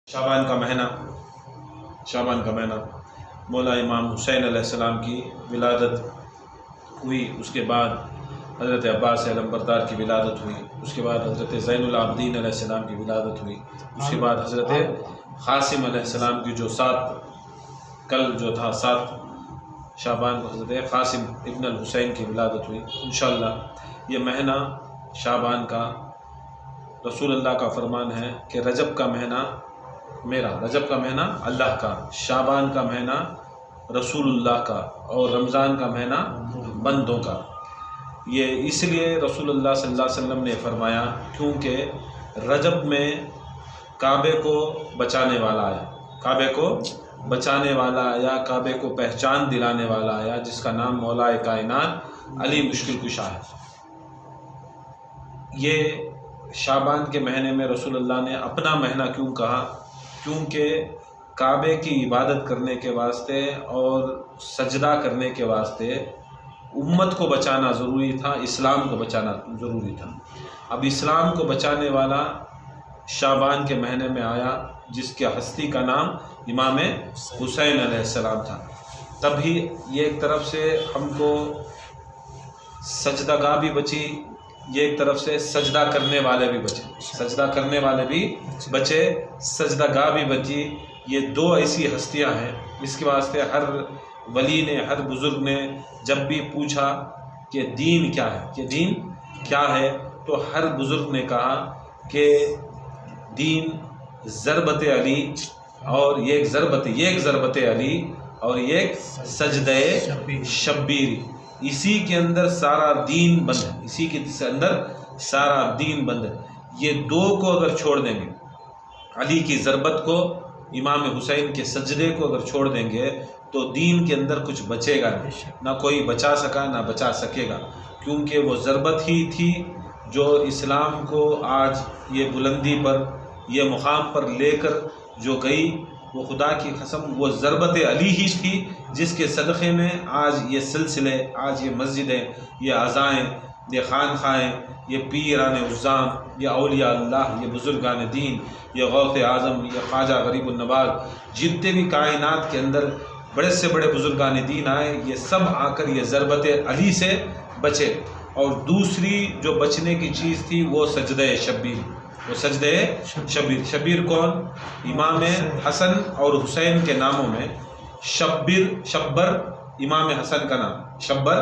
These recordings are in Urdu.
شعبان کا مہینہ مولا امام حسین علیہ السلام کی ولادت ہوئی، اس کے بعد حضرت عباس علمبردار کی ولادت ہوئی، اس کے بعد حضرت زین العابدین علیہ السلام کی ولادت ہوئی، اس کے بعد حضرت قاسم علیہ السلام کی جو کل جو تھا 7 شعبان کو حضرت قاسم ابن الحسین کی ولادت ہوئی۔ انشاءاللہ یہ مہینہ شعبان کا رسول اللہ کا فرمان ہے کہ رجب کا مہینہ میرا، رجب کا مہینہ اللہ کا، شعبان کا مہینہ رسول اللہ کا، اور رمضان کا مہینہ بندوں کا۔ یہ اس لیے رسول اللہ صلی اللہ علیہ وسلم نے فرمایا کیونکہ رجب میں کعبے کو بچانے والا آیا، کعبے کو بچانے والا آیا، کعبے کو پہچان دلانے والا آیا، جس کا نام مولا کائنات علی مشکل کشا ہے۔ یہ شعبان کے مہینے میں رسول اللہ نے اپنا مہینہ کیوں کہا؟ کیونکہ کعبے کی عبادت کرنے کے واسطے اور سجدہ کرنے کے واسطے امت کو بچانا ضروری تھا، اسلام کو بچانا ضروری تھا۔ اب اسلام کو بچانے والا شعبان کے مہینے میں آیا، جس کے ہستی کا نام امام حسین علیہ السلام تھا۔ تبھی یہ ایک طرف سے ہم کو سجدہ گاہ بھی بچی، یہ ایک طرف سے سجدہ کرنے والے بھی بچے، سجدہ کرنے والے بھی بچے، سجدہ گاہ بھی بچی۔ یہ دو ایسی ہستیاں ہیں، اس کے واسطے ہر ولی نے، ہر بزرگ نے جب بھی پوچھا کہ دین کیا ہے، کہ دین کیا ہے، تو ہر بزرگ نے کہا کہ دین ضربت علی، اور یہ ایک ضربت علی، اور یہ ایک سجدہ شبیر، اسی کے اندر سارا دین بند ہے، اسی کے اندر سارا دین بند ہے۔ یہ دو کو اگر چھوڑ دیں گے، علی کی ضربت کو، امام حسین کے سجدے کو اگر چھوڑ دیں گے، تو دین کے اندر کچھ بچے گا نہیں، نہ کوئی بچا سکا نہ بچا سکے گا، کیونکہ وہ ضربت ہی تھی جو اسلام کو آج یہ بلندی پر، یہ مقام پر لے کر جو گئی، وہ خدا کی قسم وہ ضربت علی ہی تھی، جس کے صدقے میں آج یہ سلسلے، آج یہ مسجدیں، یہ عزائیں، یہ خانقاہیں، یہ پیران عظام، یہ اولیاء اللہ، یہ بزرگان دین، یہ غوث اعظم، یہ خواجہ غریب النواز، جتنے بھی کائنات کے اندر بڑے سے بڑے بزرگان دین آئے، یہ سب آ کر یہ ضربت علی سے بچے۔ اور دوسری جو بچنے کی چیز تھی وہ سجدہ شبیر، وہ سجدہ شبیر کون؟ امام حسن اور حسین کے ناموں میں شبر امام حسن کا نام، شبر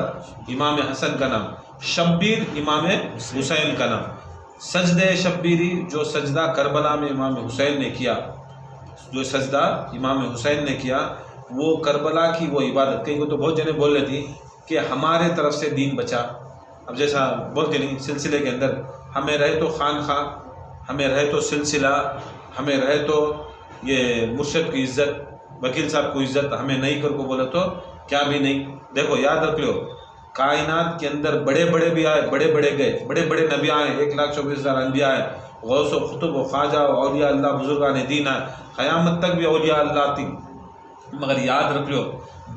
امام حسن کا نام، شبیر امام حسین کا نام۔ سجدہ شبیری جو سجدہ کربلا میں امام حسین نے کیا، جو سجدہ امام حسین نے کیا، وہ کربلا کی وہ عبادت، کئی کو تو بہت جنے بول رہے تھی کہ ہمارے طرف سے دین بچا۔ اب جیسا بولتے نہیں سلسلے کے اندر، ہمیں رہے تو خانخواہ، ہمیں رہے تو سلسلہ، ہمیں رہے تو یہ مرشد کی عزت، وکیل صاحب کو عزت، ہمیں نہیں کر کو بولے تو کیا بھی نہیں۔ دیکھو یاد رکھ لو، کائنات کے اندر بڑے بڑے بھی آئے، بڑے بڑے گئے، بڑے بڑے نبی آئے، 1,24,000 انبیاء آئے، غوث و قطب و خواجہ و اولیاء اللہ بزرگان دین آئے، قیامت تک بھی اولیاء اللہ تھی، مگر یاد رکھ لو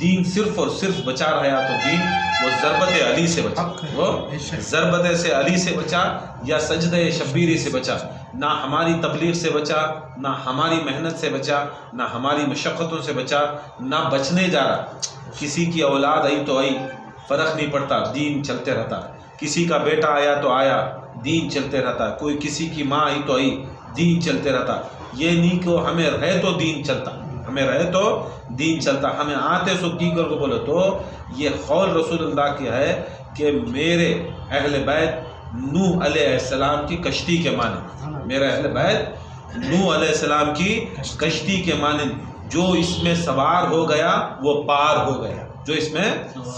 دین صرف اور صرف بچا رہا تو دین وہ ضربت علی سے بچا، وہ ضربت سے علی سے بچا، یا سجدہ شبیری سے بچا، نہ ہماری تبلیغ سے بچا، نہ ہماری محنت سے بچا، نہ ہماری مشقتوں سے بچا، نہ بچنے جا رہا۔ کسی کی اولاد آئی تو آئی، فرق نہیں پڑتا، دین چلتے رہتا، کسی کا بیٹا آیا تو آیا، دین چلتے رہتا، کوئی کسی کی ماں آئی تو آئی، دین چلتے رہتا۔ یہ نہیں کہ ہمیں رہے تو دین چلتا، ہمیں رہے تو دین چلتا، ہمیں آتے سو کی کر کو بولے تو یہ قول رسول اللہ کی ہے کہ میرے اہل بیت نوح علیہ السلام کی کشتی کے مانند، میرے اہل بیت نوح علیہ السلام کی کشتی کے مانند، جو اس میں سوار ہو گیا وہ پار ہو گیا، جو اس میں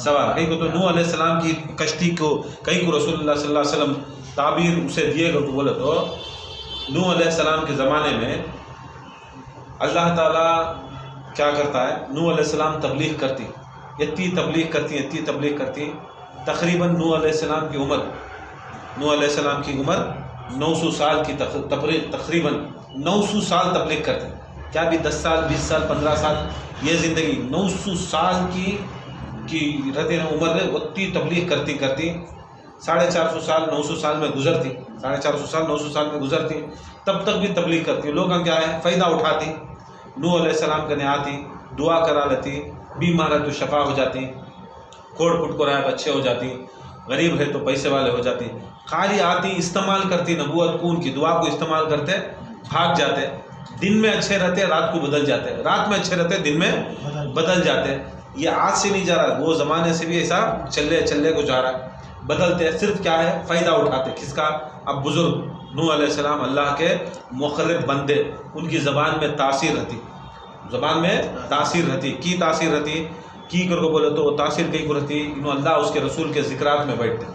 سوار۔ کئی کو تو نوح علیہ السلام کی کشتی کو، کئی کو رسول اللہ صلی اللہ علیہ وسلم تعبیر اسے دیے گا تو بولے تو نوح علیہ السلام کے زمانے میں اللہ تعالیٰ کیا کرتا ہے، نوح علیہ السلام تبلیغ کرتی، اتنی تبلیغ کرتی، تقریباً نوح علیہ السلام کی عمر 900 سال کی، تقریباً 900 سال تبلیغ کرتے، کیا بھی 10 سال 20 سال 15 سال یہ زندگی، 900 سال کی رہتے ہیں عمر میں، اتنی تبلیغ کرتی 450 سال 900 سال میں گزرتی، 450 سال 900 سال میں گزرتی، تب تک بھی تبلیغ کرتی، لوگ کیا ہے فائدہ اٹھاتی، نوح علیہ السلام کے آتی، دعا کرا لیتی، بیمار ہے تو شفا ہو جاتی، کوڑ پھٹ کو رہا ہے تو اچھے ہو جاتی، غریب ہے تو پیسے والے ہو جاتی، خالی آتی استعمال کرتی نبوت کو، ان کی دعا کو استعمال کرتے، بھاگ جاتے، دن میں اچھے رہتے رات کو بدل جاتے، رات میں اچھے رہتے دن میں بدل جاتے۔ یہ آج سے نہیں جا رہا، وہ زمانے سے بھی ایسا چلے کو جا رہا ہے، بدلتے، صرف کیا ہے فائدہ اٹھاتے، کس کا؟ اب بزرگ نوح علیہ السلام اللہ کے مقرب بندے، ان کی زبان میں تاثیر رہتی، زبان میں تاثیر رہتی، کی تاثیر رہتی، کی کر کو بولے تو وہ تاثیر کئی کو رہتی، انہوں اللہ اس کے رسول کے ذکرات میں بیٹھتے،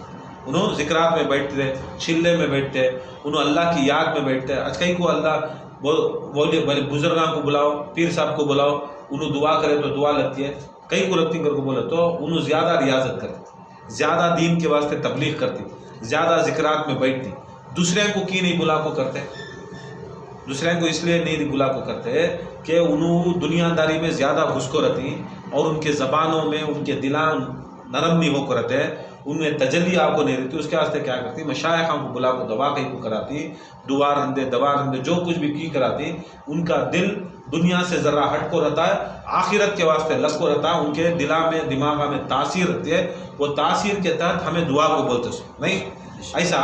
انہوں ذکرات میں بیٹھتے، چلے میں بیٹھتے، انہوں اللہ کی یاد میں بیٹھتے، آج کئی کو اللہ بولے بزرگاں کو بلاؤ، پیر صاحب کو بلاؤ، انہوں دعا کرے تو دعا لگتی ہے، کئی کو رکھتی کر کو بولے تو انہوں زیادہ ریاضت کرتی، زیادہ دین کے واسطے تبلیغ کرتی، زیادہ ذکرات میں بیٹھتی، دوسرے کو کی نہیں بلا کو کرتے، دوسرے کو اس لیے نہیں بلا کو کرتے کہ انہوں دنیا داری میں زیادہ گھس کو رہتی، اور ان کے زبانوں میں ان کے دلان نرم نہیں ہو کر رہتے، ان میں تجلی آپ کو نہیں رہتی، اس کے واسطے کیا کرتی؟ مشائخوں کو بلا کو دوا کہیں کو کراتی، دعا رندے جو کچھ بھی کی کراتی، ان کا دل دنیا سے ذرا ہٹ کو رہتا ہے، آخرت کے واسطے لگ کو رہتا ہے، ان کے دماغ میں تاثیر رہتی ہے، وہ تاثیر کے تحت ہمیں دعا کو بولتے نہیں ایسا۔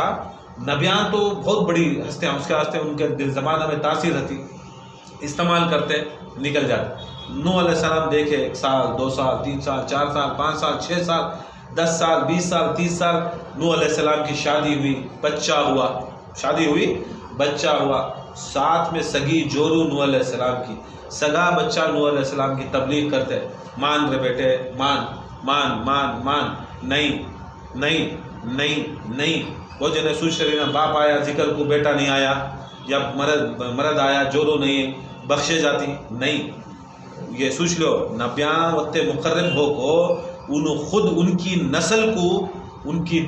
نبیان تو بہت بڑی ہستیاں، اس کے واسطے ان کے دل زبان میں تاثیر رہتی، استعمال کرتے نکل جاتے۔ نوح علیہ السلام دیکھے 1 سال 2 سال 3 سال 4 سال 5 سال 6 سال 10 سال 20 سال 30 سال، نوح علیہ السلام کی شادی ہوئی، بچہ ہوا، شادی ہوئی بچہ ہوا، ساتھ میں سگی جورو نوح علیہ السلام کی، سگا بچہ نوح علیہ السلام کی تبلیغ کرتے، مان رے بیٹے، مان مان مان مان، نہیں نہیں نہیں نہیں، وہ جنہیں سوچ شرینا باپ آیا ذکر کو بیٹا نہیں آیا، یا مرد آیا جورو نہیں بخشے جاتی، نہیں، یہ سوچ لو نبیان وقت مقرب ہو کو انہوں خود ان کی نسل کو ان کی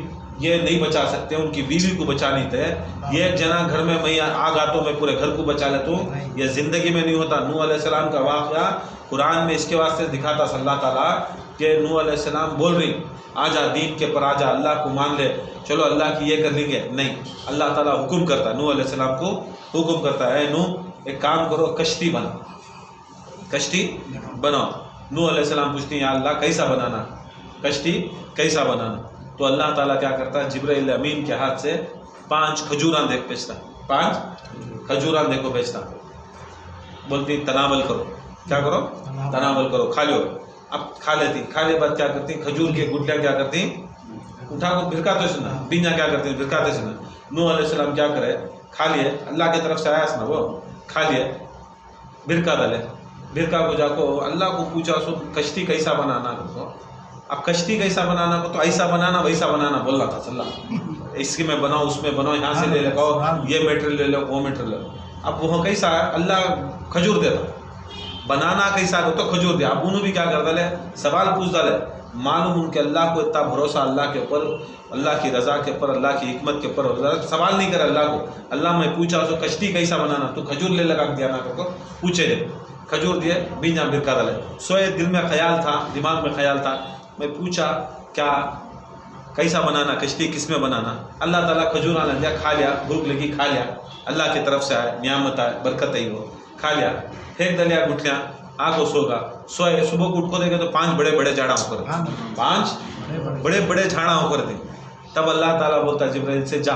یہ نہیں بچا سکتے، ان کی بیوی کو بچا نہیں تھے، یہ جنا گھر میں میں آگ آتا ہوں میں پورے گھر کو بچا لیتا ہوں، یہ زندگی میں نہیں ہوتا۔ نوح علیہ السلام کا واقعہ قرآن میں اس کے واسطے دکھاتا صلی اللہ تعالیٰ کہ نوح علیہ السلام بول رہی آجا دین کے پر آجا، اللہ کو مان لے، چلو اللہ کی یہ کر لیں گے، نہیں، اللہ تعالیٰ حکم کرتا، نوح علیہ السلام کو حکم کرتا ہے، نوح ایک کام کرو، کشتی بنا، کشتی بناؤ۔ نوح علیہ السلام پوچھتی ہیں یا اللہ کیسا بنانا، کشتی کیسا بنانا؟ تو اللہ تعالیٰ کیا کرتا ہے، جبرائیل امین کے ہاتھ سے 5 کھجوراں دیکھ بیچتا، 5 کھجوراں دیکھو بیچتا، بولتی تناول کرو، کیا کرو؟ تناول کرو، کھا لو۔ اب کھا لیتی، کھانے بعد کیا کرتی؟ کھجور کے گٹلیاں کیا کرتی؟ اٹھا کو بھرکاتے سنا، بیجا کیا کرتی؟ بھرکاتے سنا۔ نوح علیہ السلام کیا کرے؟ کھا لیے، اللہ کی طرف سے آیا سنا، وہ کھا لیے، بھرکا ڈالے، بھرکا کو جا کو اللہ کو پوچھا سو کشتی کیسا بنانا کو، اب کشتی کیسا بنانا کو تو ایسا بنانا ویسا بنانا بول رہا تھا صلی اللہ، اس کی میں بناؤ اس میں بناؤ، یہاں سے لے لگاؤ، یہ میٹریل لے لو وہ میٹریل لے لو۔ اب وہ کیسا ہے؟ اللہ کھجور دیتا، بنانا کیسا کو تو کھجور دیا۔ اب انہوں بھی کیا کر ڈالے؟ سوال پوچھ ڈالے، معلوم ان کے اللہ کو اتنا بھروسہ اللہ کے اوپر، اللہ کی رضا کے اوپر، اللہ کی حکمت کے اوپر، سوال نہیں کرے اللہ کو، اللہ میں پوچھا سو کشتی کیسا بنانا تو کھجور لے لگا دیا نا کو، پوچھے لے کھجور دیے، بیجا بھرکا ڈالے۔ سوئے دل میں خیال تھا، دماغ میں خیال تھا، میں پوچھا کیا کیسا بنانا، کشتی کس میں بنانا؟ اللہ تعالیٰ کھجور آنا دیا، کھا لیا، بھوک لگی کھا لیا، اللہ کی طرف سے آئے، نعمت آئے، برکت آئی، وہ کھا لیا، پھینک دلیا گٹھلیاں، آگو سو گا، سوئے صبح کو اٹھ کو دیکھے تو 5 بڑے بڑے جھاڑا ہو کر، 5 بڑے بڑے جھاڑا ہو کر تھے۔ تب اللہ تعالیٰ بولتا جبرائیل سے جا،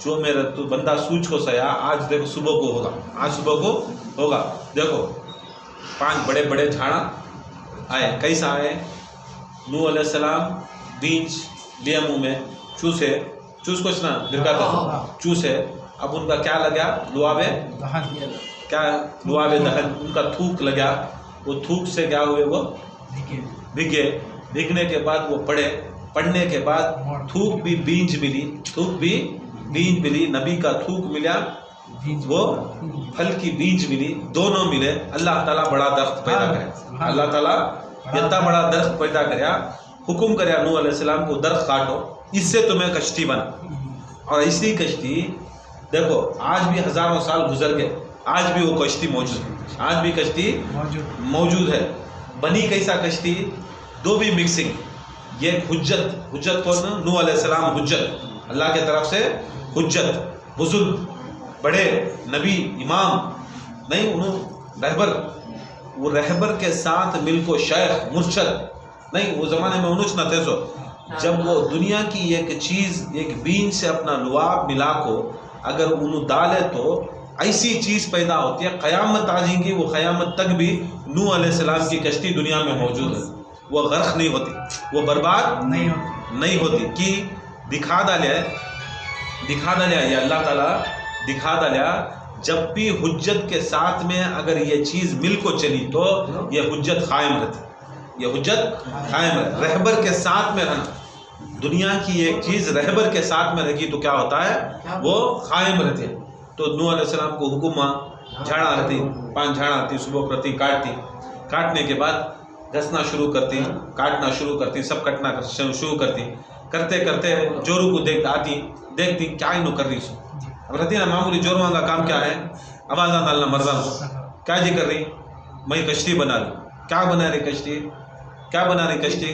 جو میرا تو بندہ سوچ کو سیا آج دیکھو صبح کو ہوگا، آج صبح کو ہوگا، دیکھو 5 بڑے بڑے جھاڑا آئے، کیسا آئے؟ نوح علیہ السلام بیج لیا منہ میں، چوسے، چوس کو سنا برکاتا چوسے، اب ان کا کیا لگا؟ لعابے، کیا لعابے دہن، ان کا تھوک لگا، وہ تھوک سے کیا ہوئے؟ وہ بھگے، بھگنے کے بعد وہ پڑھے، پڑھنے کے بعد تھوک بھی بیج ملی، تھوک بھی بیج ملی، نبی کا تھوک ملا، وہ پھل کی بیج ملی، دونوں ملے، اللہ تعالیٰ بڑا درخت پیدا کرے، اللہ تعالیٰ اتنا بڑا درخت پیدا کریا، حکم کریا نوح علیہ السلام کو درخت کاٹو، اس سے تمہیں کشتی بنا، اور اسی کشتی دیکھو آج بھی ہزاروں سال گزر گئے، آج بھی وہ کشتی موجود ہے، آج بھی کشتی موجود ہے۔ بنی کیسا کشتی؟ دو بھی مکسنگ، یہ ایک حجت کون؟ نوح علیہ السلام حجت، اللہ کے طرف سے حجت، بزرگ بڑے نبی امام نہیں، انہوں رہبر، وہ رہبر کے ساتھ مل کو شیخ مرشد نہیں، وہ زمانے میں انوچ نہ تھے سو، جب وہ دنیا کی ایک چیز ایک بین سے اپنا لعاب ملا کو اگر انہوں ڈالے تو ایسی چیز پیدا ہوتی ہے، قیامت آ جائیں گی، وہ قیامت تک بھی نوح علیہ السلام کی کشتی دنیا میں موجود ہے، وہ غرق نہیں ہوتی، وہ برباد نہیں ہوتی، کہ دکھا ڈالیا یہ اللہ تعالیٰ دکھا ڈالیا، جب بھی حجت کے ساتھ میں اگر یہ چیز مل کو چلی تو یہ حجت قائم رہتی، یہ حجت قائم ہے، رہبر کے ساتھ میں رہنا، دنیا کی ایک چیز رہبر کے ساتھ میں رہی تو کیا ہوتا ہے، وہ قائم رہتی ہے۔ تو نوح علیہ السلام کو حکم جھاڑا رہتی، 5 جھاڑا آتی، صبح کرتی، کاٹنے کے بعد گھسنا شروع کرتی، کاٹنا شروع کرتی، سب کٹنا شروع کرتی، کرتے جورو کو دیکھتی کیا انہوں کر رہی سو، اب رہتی نا معمولی جوروں کا کام کیا ہے، آوازاں ڈالنا مردان کو، کیا جی کر رہی، میں کشتی بنا رہی، کیا بنا رہی کشتی،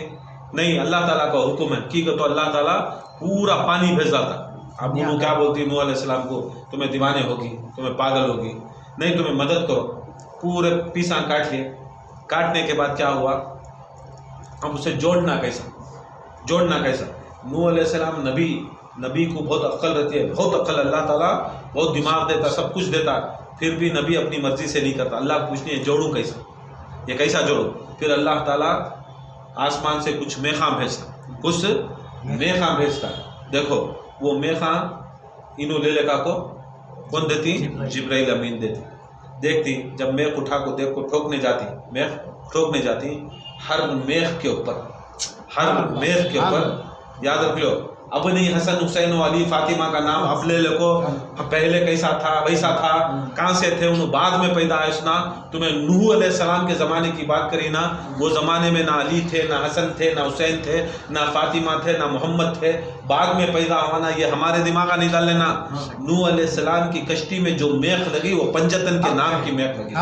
نہیں اللہ تعالیٰ کا حکم ہے، کی تو اللہ تعالیٰ پورا پانی بھیجا تھا۔ اب انہوں کیا بولتی نوح علیہ السلام کو، تمہیں دیوانے ہوگی، تمہیں پاگل ہوگی، نہیں تمہیں مدد کرو، پورے پیساں کاٹ لیے، کاٹنے کے بعد کیا ہوا، اب اسے جوڑنا کیسا، نوح علیہ السلام نبی کو بہت عقل رہتی ہے، بہت عقل، اللہ تعالیٰ بہت دماغ دیتا، سب کچھ دیتا، پھر بھی نبی اپنی مرضی سے نہیں کرتا، اللہ پوچھنی ہے جوڑوں کیسا، یہ کیسا جوڑوں، پھر اللہ تعالیٰ آسمان سے کچھ میخاں بھیجتا، دیکھو وہ میخاں انہوں لے لے کا کو کون دیتی، جبرائیل امین دیکھتی، جب میخ اٹھا کو دیکھ کو ٹھوکنے جاتی، ہر میخ کے اوپر یاد رکھ لو، اب نہیں حسن حسین و علی فاطمہ کا نام اب لے لے کو، پہلے کیسا تھا ویسا تھا، کہاں سے تھے انہوں بعد میں پیدائش نہ، تمہیں نوح علیہ السلام کے زمانے کی بات کری نا، وہ زمانے میں نہ علی تھے، نہ حسن تھے، نہ حسین تھے، نہ فاطمہ تھے، نہ محمد تھے، بعد میں پیدا ہونا، یہ ہمارے دماغ نہیں ڈال لینا۔ نوح علیہ السلام کی کشتی میں جو میخ لگی وہ پنجتن کے نام کی میخ لگی،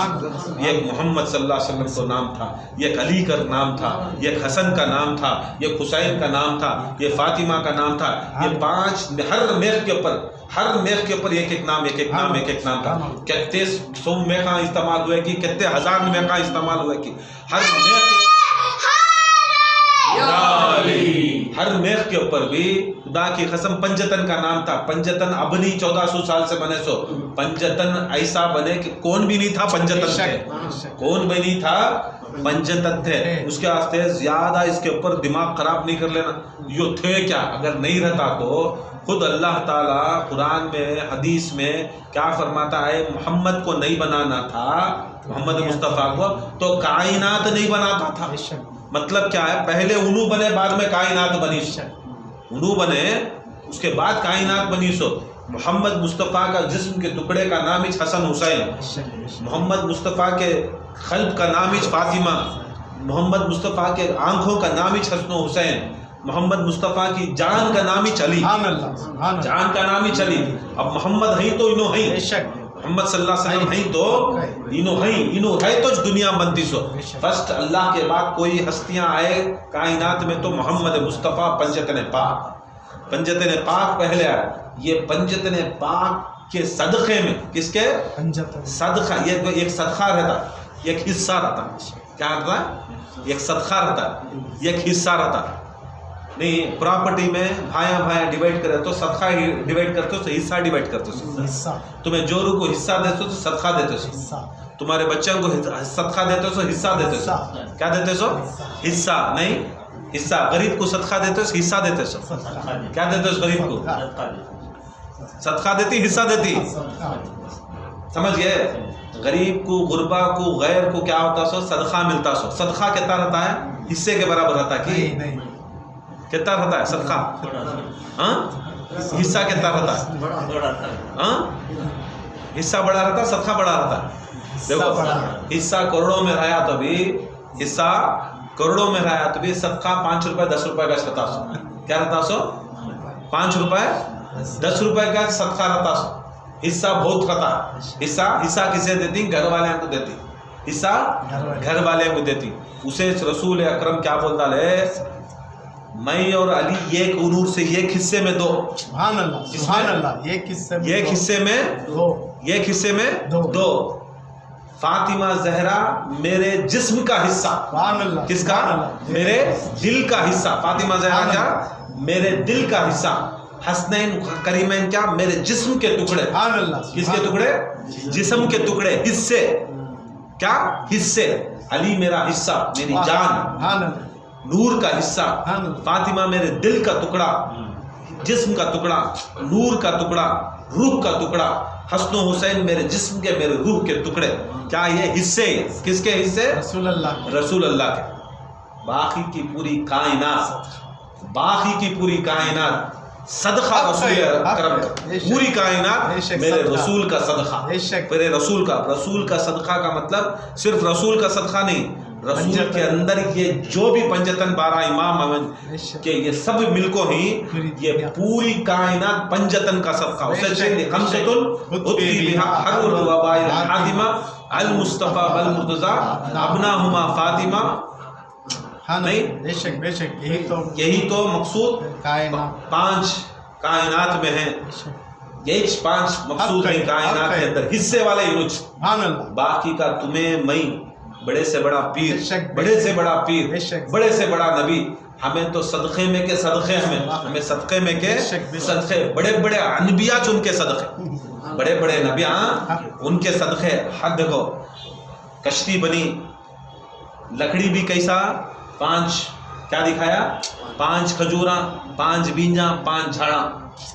یہ ایک محمد صلی اللہ علیہ وسلم کو نام تھا، یہ ایک علی کا نام تھا، یہ ایک حسن کا نام تھا، یہ ایک حسین کا نام تھا، یہ فاطمہ کا نام تھا، یہ 5 ہر میخ کے اوپر ایک نام تھا، کتنے 100 میخاں استعمال ہوئے کی، کتنے 1000 میخاں استعمال ہوئے کی، ہر میخ کے اوپر بھی خدا کی قسم پنجتن کا نام تھا، پنجتن اب نہیں 1400 سال سے بنے سو، پنجتن ایسا بنے کہ کون بھی نہیں تھا پنجتن تھے، اس کے واسطے زیادہ اس کے اوپر دماغ خراب نہیں کر لینا، یہ تھے کیا، اگر نہیں رہتا تو خود اللہ تعالیٰ قرآن میں حدیث میں کیا فرماتا ہے، محمد کو نہیں بنانا تھا، محمد مصطفیٰ کو تو کائنات نہیں بناتا تھا، مطلب کیا ہے، پہلے انہوں بنے بعد میں کائنات بنی، انہوں بنے اس کے بعد کائنات بنی، سو محمد مصطفیٰ کا جسم کے ٹکڑے کا نام حسن حسین، محمد مصطفیٰ کے قلب کا نام فاطمہ، محمد مصطفیٰ کے آنکھوں کا نام حسن حسین، محمد مصطفیٰ کی جان کا نام علی، جان کا نام علی، اب محمد ہیں تو انہوں ہیں، محمد صلی اللہ علیہ وسلم ہیں تو انہوں ہے تو دنیا بنتی سو، فرسٹ اللہ کے بعد کوئی ہستیاں آئے کائنات میں تو محمد مصطفیٰ پنجتن پاک پہلے آئے، یہ پنجتن پاک کے صدقے میں، کس کے صدقہ، یہ ایک صدقہ رہتا، ایک حصہ رہتا، کیا رہتا ہے، ایک صدقہ رہتا، ایک حصہ رہتا، نہیں پراپرٹی میں بھائیاں ڈیوائڈ کرے تو صدقہ ڈیوائڈ کرتے ہو، حصہ ڈیوائڈ کرتے ہو، تمہیں جورو کو حصہ دیتے ہو تو صدقہ دیتے ہو، تمہارے بچوں کو صدقہ دیتے ہو تو حصہ دیتے ہو، کیا دیتے ہو، حصہ نہیں، حصہ، غریب کو صدقہ دیتے ہو حصہ دیتے ہو، کیا دیتے ہو غریب کو، صدقہ دیتی حصہ دیتی، سمجھ گئے، غریب کو غربا کو غیر کو کیا ہوتا سو، صدقہ ملتا سو، صدقہ کتنا رہتا ہے، حصے کے برابر رہتا ہے، کتنا رہتا ہے صدقہ، حصہ کتنا رہتا ہے، حصہ بڑا رہتا ہے، صدقہ بڑا رہتا ہے، دیکھو حصہ کروڑوں میں رہا تو بھی، حصہ کروڑوں میں رہا تو بھی صدقہ 5 روپے 10 روپے کا رہتا سو، کیا رہتا سو، 5 روپے 10 روپے کا صدقہ رہتا سو، حصہ بہت رہتا، حصہ کسے دیتی، گھر والے کو دیتی، حصہ گھر والے کو دیتی، اسے رسول اکرم کیا بولتا ہے، میں اور علی ایک نور سے ایک حصے میں دو. سبحان اللہ سبحان اللہ. ایک حصے میں دو. فاطمہ زہرا میرے جسم کا حصہ. سبحان اللہ. کس کا؟ میرے دل کا حصہ. فاطمہ زہرا کیا؟ میرے دل کا حصہ. حسنین کریمین کیا؟ میرے جسم کے ٹکڑے. سبحان اللہ. کس کے ٹکڑے؟ جسم کے ٹکڑے. حصے کیا؟ حصے. علی میرا حصہ، میری جان، نور کا حصہ. فاطمہ میرے دل کا ٹکڑا، جسم کا ٹکڑا، نور کا ٹکڑا، روح کا ٹکڑا. حسن و حسین میرے جسم کے، میرے روح کے ٹکڑے. کیا یہ حصے کس کے حصے؟ رسول اللہ کے. باقی کی پوری کائنات صدقہ رسول اکرم کا. پوری کائنات میرے رسول کا صدقہ. میرے رسول کا صدقہ کا مطلب صرف رسول کا صدقہ نہیں، رسول کے اندر یہ جو بھی پنجتن 12 امام کہ یہ سب مل کو ہی یہ پوری کائنات پنجتن کا صدقہ. اسے چاہیے خمسۃ اطفی بہا حر الوباء الحاتمہ المصطفیٰ والمرتضیٰ ابناہما فاطمہ. نہیں بے شک یہی تو مقصود 5 کائنات میں ہیں. یہی 5 مقصود ہیں کائنات کے اندر. حصے والے یونج. باقی کا تمہیں میں بڑے سے بڑا پیر، بڑے سے بڑا پیر، بڑے سے بڑا نبی. ہمیں تو صدقے میں کے صدقے، ہمیں صدقے میں کے صدقے. بڑے بڑے انبیاء ان کے صدقے، بڑے بڑے نبیاں ان کے صدقے. حد دیکھو کشتی بنی، لکڑی بھی کیسا 5 کیا دکھایا؟ 5 کھجوراں، 5 بیجاں، 5 جھاڑاں.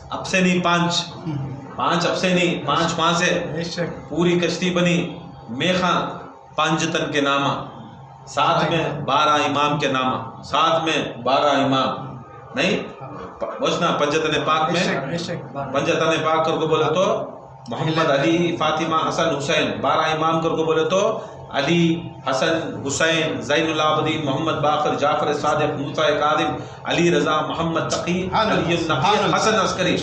اب سے نہیں 5 اب سے نہیں 5 سے پوری کشتی بنی. میخاں پنجتن کے نامہ، ساتھ میں 12 امام کے نامہ، ساتھ میں 12 امام. نہیں پوچھنا پنجتن پاک میں، پنجتن پاک کر کو بولے تو محمد علی فاطمہ حسن حسین. 12 امام کر کو بولے تو علی حسن حسین زین العابدین محمد باقر جعفر صادق موسیٰ کاظم علی رضا محمد تقی علی النقی حسن عسکری.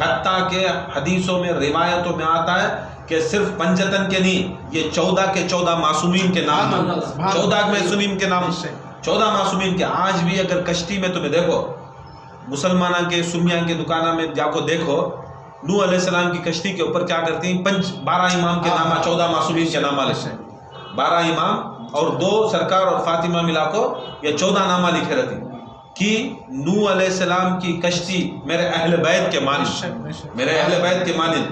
حتیٰ کہ حدیثوں میں روایتوں میں آتا ہے کہ صرف پنجتن کے نہیں، یہ 14 کے 14 معصومین کے نام، 14 معصومین کے نام، 14 معصومین کے. آج بھی اگر کشتی میں تمہیں دیکھو، مسلمانوں کے سمیاں کے دکانوں میں جا کو دیکھو، نوح علیہ السلام کی کشتی کے اوپر کیا کرتی ہیں؟ 12 امام کے نامہ، 14 معصومین کے نامہ لکھے. 12 امام اور 2 سرکار اور فاطمہ ملا کو یہ 14 نامہ لکھے رہتی کہ نوح علیہ السلام کی کشتی میرے اہل بیت کے مانند، میرے اہل بیت کے مانند.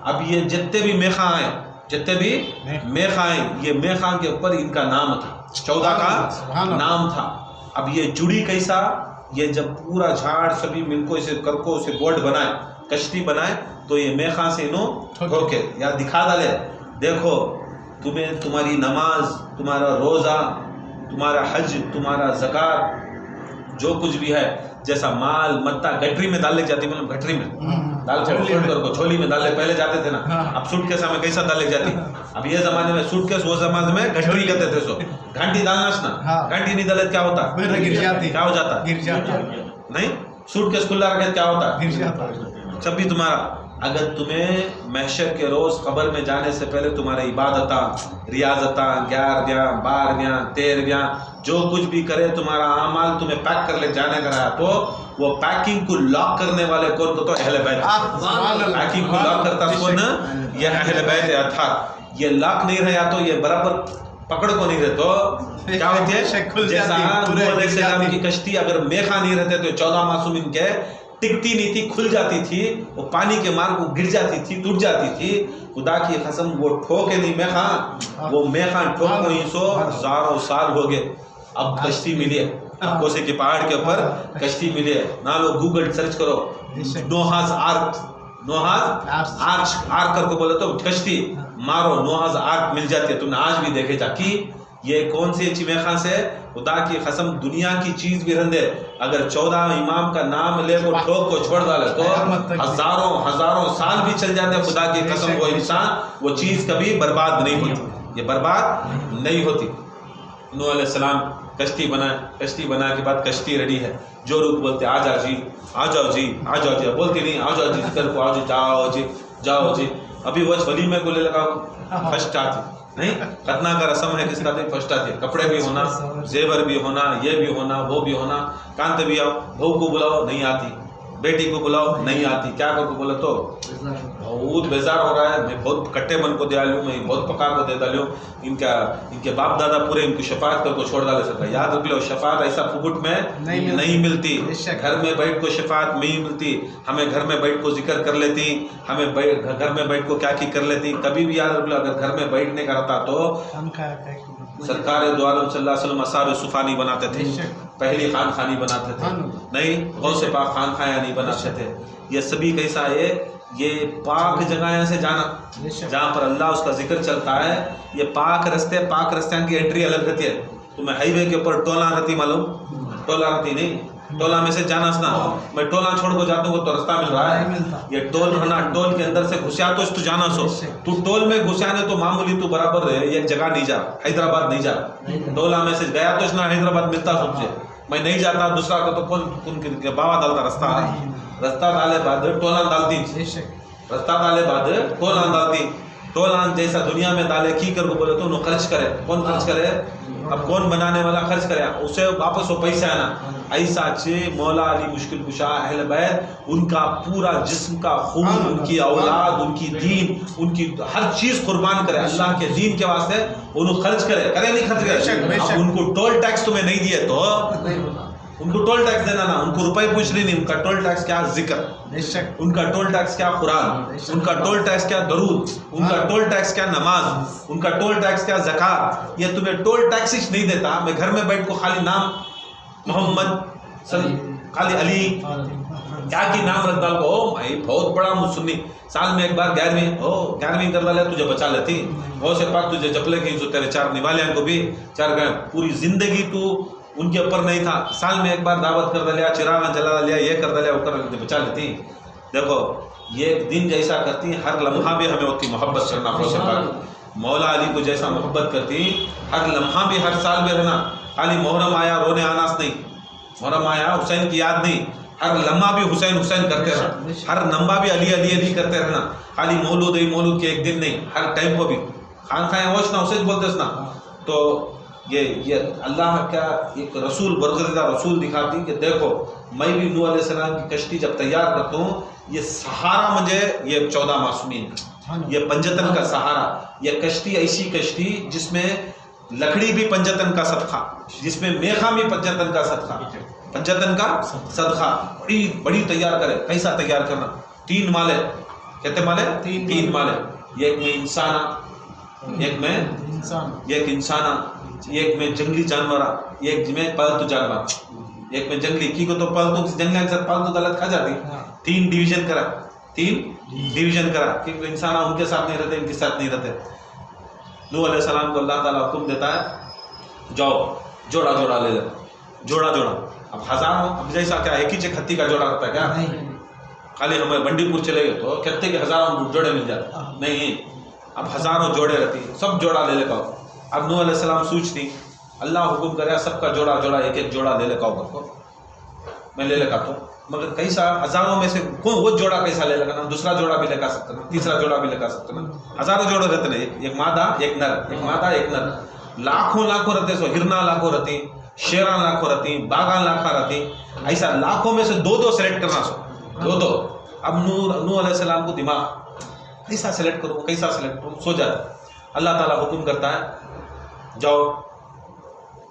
اب یہ جتنے بھی میخاں آئے، جتنے بھی میخاں آئے، یہ میخاں کے اوپر ان کا نام تھا، 14 کا نام تھا. اب یہ جڑی کیسا؟ یہ جب پورا جھاڑ سبھی مل کو اسے کر کو اسے بورڈ بنائے، کشتی بنائے، تو یہ میخاں سے انہوں ٹھوکے یا دکھا ڈالے. دیکھو تمہیں تمہاری نماز، تمہارا روزہ، تمہارا حج، تمہارا زکات، جو کچھ بھی ہے، جیسا مال متا گٹری میں ڈال لے جاتی، مطلب گٹری میں ڈال کر چھولی میں ڈال لے. پہلے جاتے تھے نا، اب سوٹ کیس میں کیسا ڈال لے جاتی. اب یہ زمانے میں سوٹ کیس، وہ زمانے میں گٹری کہتے تھے. سو گھنٹی ڈالنا نا، گھنٹی نہیں ڈالے کیا ہوتا؟ کیا ہو جاتا؟ نہیں سوٹ کیس کھلا رکھے کیا ہوتا؟ سب بھی تمہارا. اگر تمہیں محشر کے روز قبر میں جانے سے پہلے تمہارے عبادتاں، ریاضتاں، 11ویں 12ویں 13ویں جو کچھ بھی کرے تمہارا اعمال تمہیں پیک کر لے جانے کا رہا، تو وہ پیکنگ کو لاک کرنے والے کون تو اہل بیت. پیکنگ کو لاک کرتا کون؟ یہ اہل بیت اطہار. یہ لاک نہیں رہا تو یہ برابر پکڑ کو نہیں رہے تو کیا ہوتے ہیں؟ جیسا نوح علیہ السلام کی کشتی اگر میخا نہیں رہتے تو 14 معصومین کے ٹکتی نہیں تھی، کھل جاتی تھی، وہ پانی کے مار کو گر جاتی تھی، ٹوٹ جاتی تھی. خدا کی قسم وہ ٹھوکے نہیں میخاں، وہ میخاں ٹھوک کو ہی 100 سال ہو گئے. اب کشتی ملی ہے، کوسے کے پہاڑ کے اوپر کشتی ملی ہے. نہ لو گوگل سرچ کرو، نوحاز آرک، نوحاز آرک کر کو بولے تو کشتی مارو، نوحاز آرک مل جاتی ہے. تم نے آج بھی دیکھے جا کہ یہ کون سی اچھی میخاں سے. خدا کی قسم دنیا کی چیز بھی رندے اگر 14 امام کا نام لے وہ ٹھوک کو چھوڑ ڈالے تو ہزاروں سال بھی چل جاتے. خدا کی قسم وہ انسان وہ چیز کبھی برباد نہیں ہوتی، یہ برباد نہیں ہوتی. نوح علیہ السلام کشتی بنائے، کشتی بنانے کے بعد کشتی ریڈی ہے. جو لوگ بولتے آ جاؤ جی، آ جاؤ جی، آ جاؤ جی، بولتی نہیں آ جاؤ جی، کر کو آ جاؤ جی، جاؤ جی. ابھی وہ ولیمے کو لے لگا فرسٹ آتی نہیں ختنہ کا رسم ہے کس کا بھی فرسٹ آتی ہے کپڑے بھی ہونا زیور بھی ہونا یہ بھی ہونا وہ بھی ہونا کانتے بھی آؤ بہو کو بلاؤ نہیں آتی بیٹی کو بلاؤ نہیں آتی کیا کو بولے تو بہت بیزار ہو رہا ہے میں بہت کٹے من کو دیا لوں میں بہت پکا کو دے ڈالوں ان کے باپ دادا پورے ان کی شفاعت کر کو چھوڑ ڈالے سکتا یاد رکھ لو شفاعت ایسا پھوٹ میں نہیں ملتی گھر میں بیٹھ کو شفاعت نہیں ملتی ہمیں گھر میں بیٹھ کو ذکر کر لیتی ہمیں گھر میں بیٹھ کو کیا کی کر لیتی کبھی بھی یاد رکھ لو اگر گھر میں بیٹھنے کا رہتا تو سرکار دو عالم صلی اللہ علیہ وسلم اصحاب صفا نہیں بناتے تھے پہلی خان خانی بناتے تھے نہیں غوث پاک خان خایا نہیں بناتے تھے یہ سبھی کیسا ہے یہ پاک جگہیں سے جانا جہاں پر اللہ اس کا ذکر چلتا ہے یہ پاک رستے کی انٹری الگ رہتی ہے تمہیں ہائی وے کے اوپر ٹولا رہتی معلوم ٹولا رہتی نہیں ٹولا میں سے جانا سنا میں ٹولا چھوڑ کو جاتا ہوں تو رستہ مل رہا ہے یہ ٹول رہنا ٹول کے اندر سے گھسیا تو جانا سو تو ٹول میں گھسیا نے تو معمولی تو برابر ہے ایک جگہ نہیں جا حیدرآباد نہیں جا ٹولا میں سے گیا تو نہ حیدرآباد ملتا سب سے میں نہیں جاتا دوسرا کا تو کون بابا ڈالتا رستہ ڈالے بعد ٹولا ڈالتی رستہ ڈالے بعد ٹولا ڈالتی ٹولا جیسا دنیا میں ڈالے کی کر کو بولے تو انہوں خرچ کرے کون خرچ کرے اب کون بنانے والا خرچ کرے اسے واپس وہ پیسے آنا ایسا مولا علی مشکل کشا اہل بیت ان کا پورا جسم کا خون ان کی اولاد ان کی دین ان کی ہر چیز قربان کرے اللہ کے دین کے واسطے انہوں خرچ کرے نہیں خرچ کرے اب ان کو ٹول ٹیکس تمہیں نہیں دیے تو ان کو ٹول ٹیکس دینا نا ان کو روپے پوچھ رہی نہیں ان کا ٹول ٹیکس کیا ذکر ان کا ٹول ٹیکس کیا قرآن ان کا ٹول ٹیکس کیا درود ان کا ٹول ٹیکس کیا نماز ان کا ٹول ٹیکس کیا زکات یہ تمہیں ٹول ٹیکس ہی نہیں دیتا میں گھر میں بیٹھ کو خالی نام محمد خالی علی کیا کی نام رکھ ڈال کو بھائی بہت بڑا سنی سال میں ایک بار 11ویں کر ڈالے تجھے بچا لیتی بہت سے پاک تجھے جپلے کی جو تیرے 4 نوالے کو بھی 4 گئے پوری زندگی تو ان کے اوپر نہیں تھا سال میں ایک بار دعوت کر دلیا چراغ جلا دلیا یہ کر دلیا وہ کر بچا لیتی دیکھو یہ ایک دن جیسا کرتی ہر لمحہ بھی ہمیں ہوتی محبت کرنا مولا علی کو جیسا محبت کرتی ہر لمحہ بھی ہر سال میں رہنا خالی محرم آیا رونے آناس نہیں محرم آیا حسین کی یاد نہیں ہر لمحہ بھی حسین حسین کرتے رہنا ہر لمحہ بھی علی علی علی کرتے رہنا خالی مولود کے ایک دن نہیں ہر ٹائم کو بھی خان خایا ہوشنا اسے بولتے نا تو یہ اللہ کا ایک رسول برگزیدہ رسول دکھاتی کہ دیکھو میں بھی نوح علیہ السلام کی کشتی جب تیار کرتا ہوں یہ سہارا مجھے یہ 14 معصومین یہ پنجتن کا سہارا یہ کشتی ایسی کشتی جس میں لکڑی بھی پنجتن کا صدقہ جس میں میخا بھی پنجتن کا صدقہ بڑی تیار کرے کیسا تیار کرنا 3 مالے کہتے مالے 3 مالے ایک میں انسانہ ایک میں جنگلی جانور ایک میں پالتو جانور ایک میں جنگلی کی کو تو پالتو جنگلی کے ساتھ پالتو غلط کھا جاتی 3 ڈویژن کرا کیونکہ انسان ان کے ساتھ نہیں رہتے ان کے ساتھ نہیں رہتے نوح علیہ السلام کو اللہ تعالیٰ حکم دیتا ہے جاؤ جوڑا لے لے جوڑا اب ہزاروں اب جیسا کیا ایک ہی کھتی کا جوڑا رہتا ہے کیا خالی ہمیں بنڈی پور چلے گئے تو کہتے کہ ہزاروں جوڑے مل جاتے نہیں اب ہزاروں جوڑے رہتی سب جوڑا لے پاؤ اب نوح علیہ السلام سوچتی اللہ حکم کرے سب کا جوڑا ایک جوڑا لے پاؤ گھر کو میں لے لے تو مگر کیسا ہزاروں میں سے وہ جوڑا کیسا لے لگا نا دوسرا جوڑا بھی لے کا سکتا نا تیسرا جوڑا بھی لے کا سکتا نا ہزاروں جوڑے رہتے نا ایک مادہ ایک نر لاکھوں رہتے سو ہرنا لاکھوں رہتی شیراں لاکھوں رہتی باغاں لاکھاں رہتی ایسا لاکھوں میں سے 2 سلیکٹ کرنا سو 2 اب نوح علیہ السلام کو دماغ کیسا سلیکٹ کروں سو جاتا اللہ تعالیٰ حکم کرتا ہے جاؤ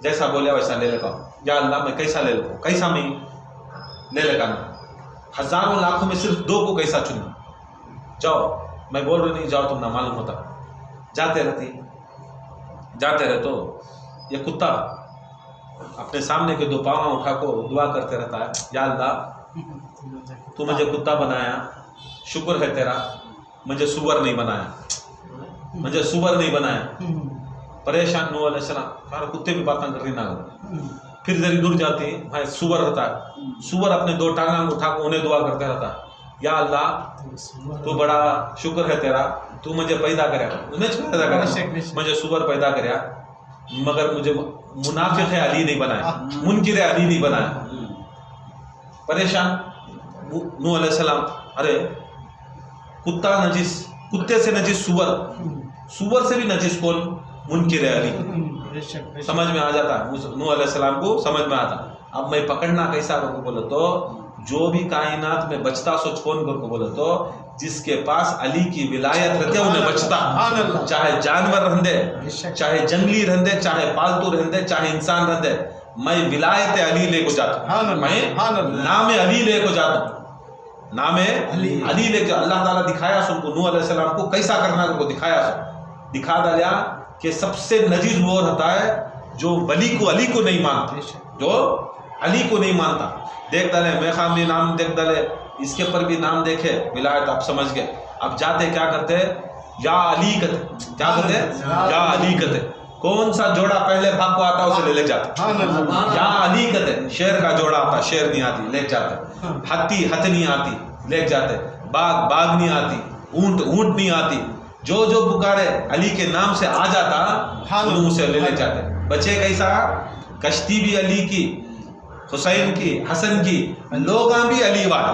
جیسا بولیا ویسا لے لے یا اللہ میں کیسا لے لوں کیسا میں لے لے نا ہزاروں لاکھوں میں صرف 2 کو کیسا چننا جاؤ میں بول رہی نہیں جاؤ تم نہ معلوم ہوتا جاتے رہے تو یہ کتا اپنے سامنے کے 2 پاؤں اٹھا کو دعا کرتے رہتا ہے یا اللہ تو مجھے کتا بنایا شکر ہے تیرا مجھے سور نہیں بنایا پریشان نوح علیہ السلام کتے بھی باتیں کر رہی نہ پھر ذری دور جاتی بھائی سور رہتا ہے سور اپنے 2 ٹانگاں اٹھا کو انہیں دعا کرتے رہتا ہے یا اللہ تو بڑا شکر ہے تیرا تو مجھے پیدا کریا مجھے سور پیدا کریا مگر مجھے منافق علی نہیں بنایا منکر علی نہیں بنایا پریشان نوح علیہ السلام ارے کتے سے نجس سور سور سے بھی نجس کون؟ منکر علی. بے شک بے شک. سمجھ میں آ جاتا نوح علیہ السلام کو سمجھ میں آتا. اب میں پکڑنا کیسا کو بولے تو جو بھی کائنات میں بچتا سوچ کون کو بولے تو جس کے پاس علی کی ولایت رہتے انہیں بچتا. چاہے جانور رہندے, چاہے جنگلی رہندے, چاہے پالتو رہندے, چاہے انسان رہندے, میں ولایت علی لے کو جاتا ہوں, میں نام علی لے کو جاتا ہوں, نام علی لے کے. اللہ تعالیٰ دکھایا سن کو نوح علیہ السلام کو کیسا کرنا کو دکھایا سن, دکھا دیا کہ سب سے نجیز وہ رہتا ہے جو ولی کو علی کو نہیں مانتا, جو علی کو نہیں مانتا. دیکھ ڈالے میں خامی نام دیکھ ڈالے, اس کے پر بھی نام دیکھے ولایت, آپ سمجھ گئے. اب جاتے کیا کرتے, یا علی کہتے, کیا کہتے, یا علی کہتے. کون سا جوڑا پہلے بھاگ کو آتا اسے لے جاتے, یا علی کہتے. شیر کا جوڑا آتا, شیر نہیں آتی لے جاتے. ہتھی ہتھ نہیں آتی لے جاتے. باغ باغ نہیں آتی, اونٹ اونٹ نہیں آتی. جو جو پکارے علی کے نام سے آ جاتا انہوں سے لے جاتے. بچے کیسا, کشتی بھی علی کی, حسین کی, حسن کی, لوگاں بھی علی والا,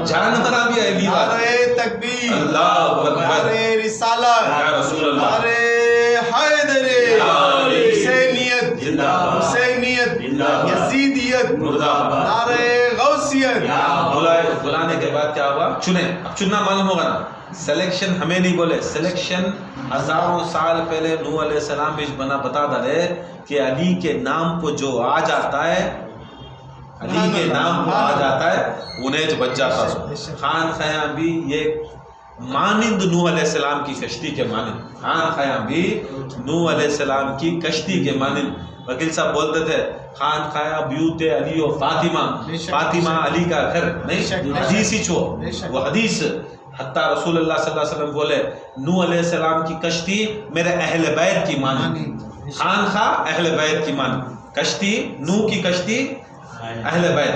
جانوراں بھی علی والا. نعرہ تکبیر, اللہ اکبر, نعرہ رسالت, یا رسول اللہ, نعرہ حیدر, حسینیت, حسینیت, یزیدیت, نعرہ غوثیت. بلانے کے بعد کیا ہوا, چنے. اب چننا معلوم ہوگا نا, سلیکشن ہمیں نہیں بولے, سلیکشن ہزاروں سال پہلے نوح علیہ السلام بھی بنا بتا دے کہ علی کے نام کو جو آ جاتا ہے, علی کے نام کو آ جاتا ہے انہیں جو بچ جاتا. خان خیام بھی یہ مانند نوح علیہ السلام کی کشتی کے مانند, خان خیام بھی نوح علیہ السلام کی کشتی کے مانند. وکیل صاحب بولتے تھے خان خیا بیوت علی و فاطمہ, فاطمہ علی کا گھر نہیں, حدیث ہی چھو وہ حدیث. حتیٰ رسول اللہ صلی اللہ علیہ وسلم بولے نوح علیہ السلام کی کشتی میرے اہل بیت کی مانند, خان خواہ اہل بیت کی مانند. کشتی نوح کی کشتی اہل بیت,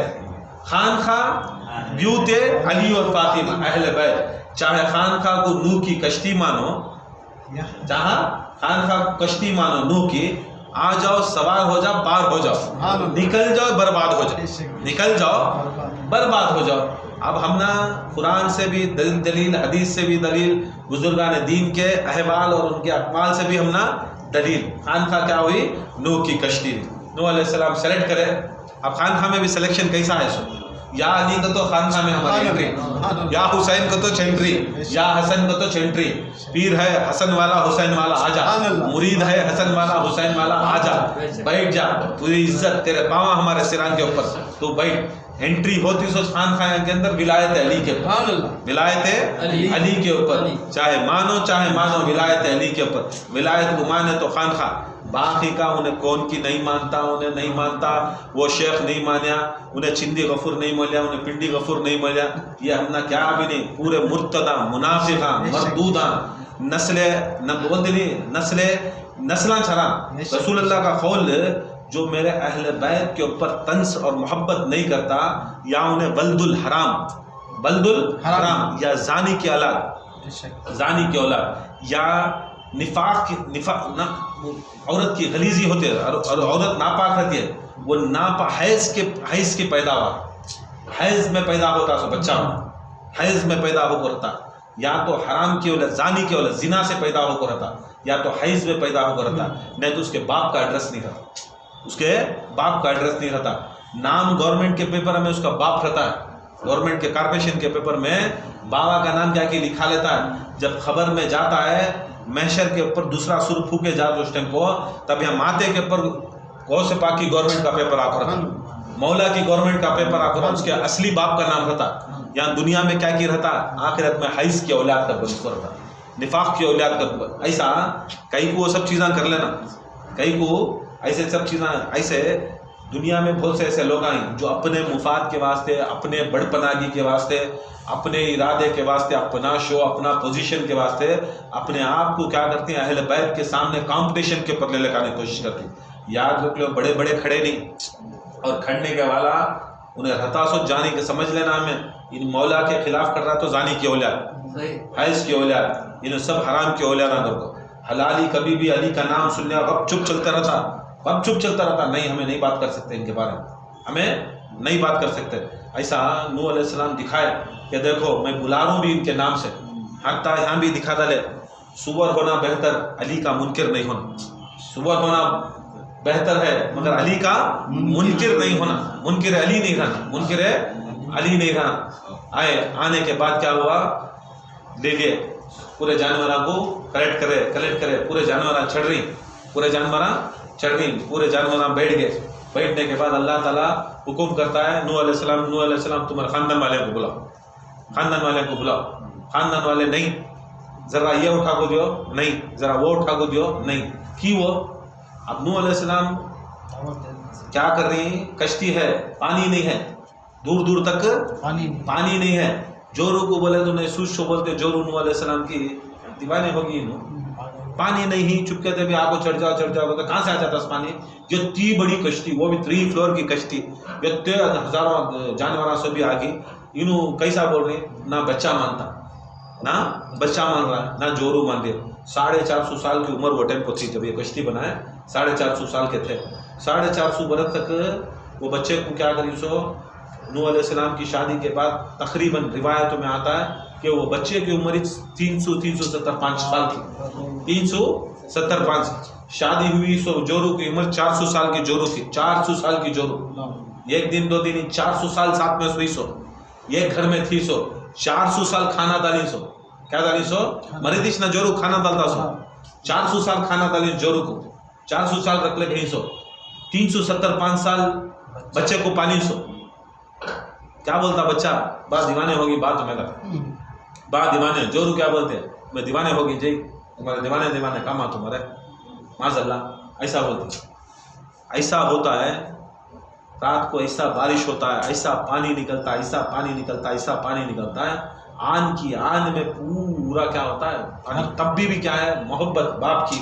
خان خواہ بیوت علی اور فاطمہ اہل بیت. چاہے خان خواہ کو نوح کی کشتی مانو, چاہے خان خواہ کشتی مانو نوح کی, آ جاؤ سوار ہو جاؤ پار ہو جاؤ, نکل جاؤ برباد ہو جاؤ, نکل جاؤ برباد ہو جاؤ. اب ہم نا قرآن سے بھی دلیل, حدیث سے بھی دلیل, بزرگان دین کے احوال اور ان کے اقوال سے بھی ہم نا دلیل. خانخواہ کیا ہوئی, نوح کی کشتی. نوح علیہ السلام سلیکٹ کرے. اب خانخواہ میں بھی سلیکشن کیسا ہے سو, یا علی کو تو خانخواہ میں ہماری انٹری, یا حسین کو تو چینٹری, یا حسن کو تو چینٹری. پیر ہے حسن والا حسین والا آ جا, مرید ہے حسن والا حسین والا آ جا, بیٹھ جا, پوری عزت تیرے پاؤں ہمارے سران کے اوپر, تو بیٹھ. انٹری ہوتی سو خان خانہ کے اندر ولایت علی کے اوپر, ولایت علی کے اوپر. چاہے مانو ولایت علی کے اوپر. ولایت کو مانے تو خان خواہ, باقی کا انہیں کون کی نہیں مانتا, انہیں نہیں مانتا, وہ شیخ نہیں مانیا, انہیں چندی غفور نہیں ملیا, انہیں پنڈی غفور نہیں ملیا. یہ ہم نے کیا بھی نہیں, پورے مرتدہ منافقہ مردودہ نسلاں چھڑا. رسول اللہ کا قول جو میرے اہل بیت کے اوپر طنز اور محبت نہیں کرتا, یا انہیں ولد الحرام یا زانی کی اولاد, یا نفاق عورت کی غلیظی ہوتی ہے, اور عورت ناپاک رہتی ہے, وہ حیض کی پیداوار, حیض میں پیدا ہوتا سو بچہ, حیض میں پیدا ہو کر رہتا, یا تو حرام کی اولاد, زانی کی اولاد, زنا سے پیدا ہو کر رہتا, یا تو حیض میں پیدا ہو کر رہتا, نہیں تو اس کے باپ کا ایڈریس نہیں رہتا, اس کے باپ کا ایڈریس نہیں رہتا. نام گورنمنٹ کے پیپر میں اس کا باپ رہتا ہے, گورنمنٹ کے کارپوریشن کے پیپر میں بابا کا نام کیا کہ لکھا لیتا ہے. جب خبر میں جاتا ہے محشر کے اوپر دوسرا سر پھونکے جاتا اس ٹائم کو, تب یہاں ماتے کے اوپر غوث پاک کی گورنمنٹ کا پیپر آ کر رہتا, مولا کی گورنمنٹ کا پیپر آ کر, اس کے اصلی باپ کا نام رہتا. یہاں دنیا میں کیا کی رہتا, آخرت میں حیض کی اولاد کا بنس رہتا, نفاق کی اولاد کا. ایسا کئی کو وہ سب چیزاں کر لینا, کئی کو ایسے سب چیزاں, ایسے دنیا میں بہت سے ایسے لوگ ہیں جو اپنے مفاد کے واسطے, اپنے بڑپناگی کے واسطے, اپنے ارادے کے واسطے, اپنا شو, اپنا پوزیشن کے واسطے اپنے آپ کو کیا کرتے ہیں, اہل بیت کے سامنے کمپٹیشن کے اوپر لے لگانے کی کوشش کرتے ہیں. یاد رکھ لو, بڑے بڑے کھڑے نہیں, اور کھڑنے کے والا انہیں رہتا سو جانی کے سمجھ لینا ہمیں, ان مولا کے خلاف کر رہا تو زانی کی اولاد, حیض کی اولاد, انہیں سب حرام کی اولاد نہ کرو. حلالی کبھی بھی علی کا نام سن لیا وقت چپ چلتا رہتا, نہیں ہمیں نہیں بات کر سکتے, ان کے بارے میں ہمیں نہیں بات کر سکتے. ایسا نوح علیہ السلام دکھائے کہ دیکھو میں بلا رہا ہوں بھی ان کے نام سے. حتیٰ یہاں بھی دکھا ڈالے سور ہونا بہتر علی کا منکر نہیں ہونا. سور ہونا بہتر ہے مگر علی کا منکر نہیں ہونا. منکر علی نہیں رہنا, منکر علی نہیں رہنا. آنے کے بعد کیا ہوا, لے گئے پورے جانوراں کو کلیکٹ کرے پورے جانوراں چڑھ رہی, پورے جانوراں بیٹھ گئے. بیٹھنے کے بعد اللہ تعالیٰ حکم کرتا ہے نوح علیہ السلام تمہارے خاندان والے کو بلاؤ. خاندان والے نہیں, ذرا یہ اٹھا کو دیو نہیں, ذرا وہ اٹھا کو دیو نہیں. کیوں؟ اب نوح علیہ السلام کیا کر رہی ہیں, کشتی ہے, پانی نہیں ہے, دور تک پانی نہیں ہے. جورو کو بولے تو نہیں سوچ شو بولتے, جورو نوح علیہ السلام کی دیوانے ہوگی, پانی نہیں, چپکے تھے بھی آپ کو چڑھ جاؤ تو کہاں سے آ جاتا اس پانی. یہ اتنی بڑی کشتی, وہ بھی 3 فلور کی کشتی, اتنے ہزاروں جانوراں سے بھی آگی. انہوں کیسا بول رہے ہیں, نہ بچہ مانتا, نہ بچہ مان رہا ہے, نہ جورو مان دے. 450 سال کی عمر وہ ٹائم کو تھی جب یہ کشتی بنائے, 450 سال کے تھے. 450 برس تک وہ بچے کو کیا کری سو. نوح علیہ السلام کی شادی کے بعد تقریباً روایتوں میں آتا ہے کہ وہ بچے کی عمر 375 سال کی, 375. شادی ہوئی سو جورو کی عمر 400 سال کی جورو تھی, 400 سال کی جورو. ایک دن 2 دن 400 سال ساتھ میں سوئی سو, ایک گھر میں تھی سو. 400 سال کھانا ڈالی سو, کیا ڈالی سو, مریدش نہ جورو کھانا ڈالتا سو. 400 سال کھانا ڈالی جورو کو, 400 سال رکھ لے گئی سو. 375 سال بچے کو پانی سو. کیا بولتا بچہ, بات دیوانے ہوگی, بات میں بات دیوانے. جورو کیا بولتے ہیں, میں دیوانے ہوگی جی, تمہارے دیوانے کام آ تمہارے ماذ اللہ, ایسا بولتے. ایسا ہوتا ہے رات کو, ایسا بارش ہوتا ہے, ایسا پانی نکلتا ہے. آن کی آن میں پورا کیا ہوتا ہے پانی. تب بھی کیا ہے, محبت باپ کی,